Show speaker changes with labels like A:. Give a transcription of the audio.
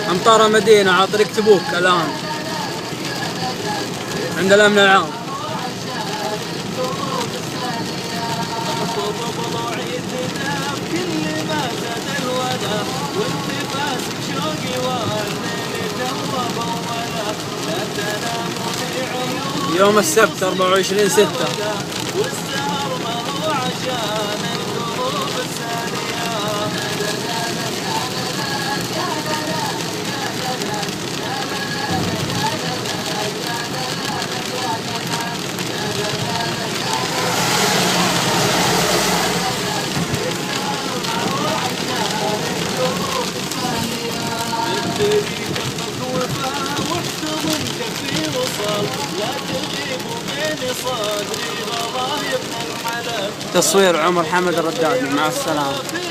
A: أمطار المدينة على طريق تبوك الآن عند الأمن العام. يوم السبت 24/6. تصوير عمر حمد الردادي. مع السلامة.